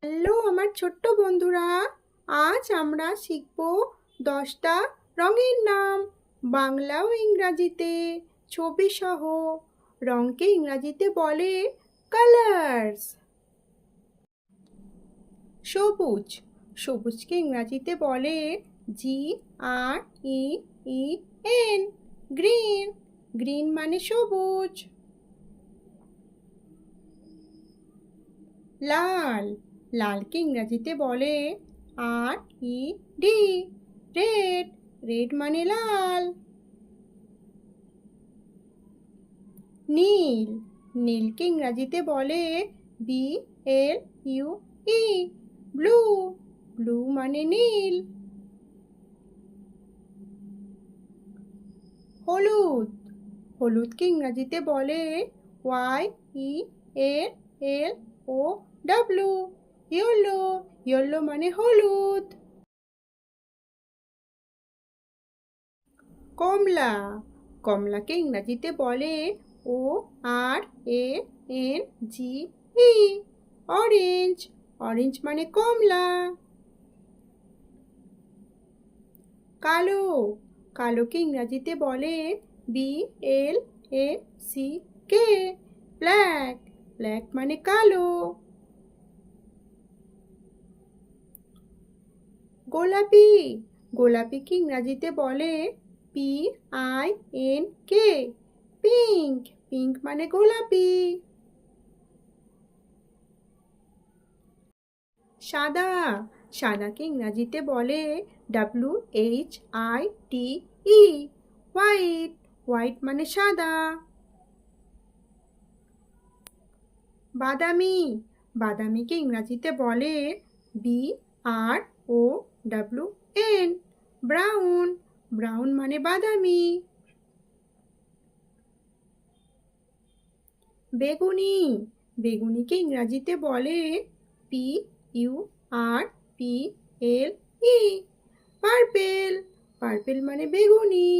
Hello আমার ছোট্ট বন্ধুরা, আজ আমরা শিখব 10টা রঙের নাম বাংলা ও ইংরাজিতে ছবি সহ। রঙকে ইংরাজিতে বলে কালার্স। সবুজ, সবুজকে ইংরাজিতে বলে GREEN। গ্রিন, গ্রিন মানে সবুজ। লাল, লালকে ইংরাজিতে বলে RED। রেড, রেড মানে লাল। নীল, নীলকে ইংরাজিতে বলে BLUE। ব্লু, ব্লু মানে নীল। হলুদ, হলুদকে ইংরাজিতে বলে YELLOW। ইয়েলো, ইয়েলো মানে হলুদ। কমলা, কমলাকে ইংরাজিতে বলে ORANGE। অরেঞ্জ, অরেঞ্জ মানে কমলা। কালো, কালোকে ইংরাজিতে বলে BLACK। ব্ল্যাক, ব্ল্যাক মানে কালো। গোলাপি, গোলাপিকে ইংরাজিতে বলে PINK। পিঙ্ক, পিঙ্ক মানে গোলাপি। সাদা, সাদাকে ইংরাজিতে বলে WHITE। হোয়াইট, হোয়াইট মানে সাদা। বাদামি, বাদামিকে ইংরাজিতে বলে BROWN। ব্রাউন, ব্রাউন মানে বাদামি। বেগুনি, বেগুনিকে ইংরাজিতে বলে PURPLE। পার্পেল, পার্পেল মানে বেগুনি।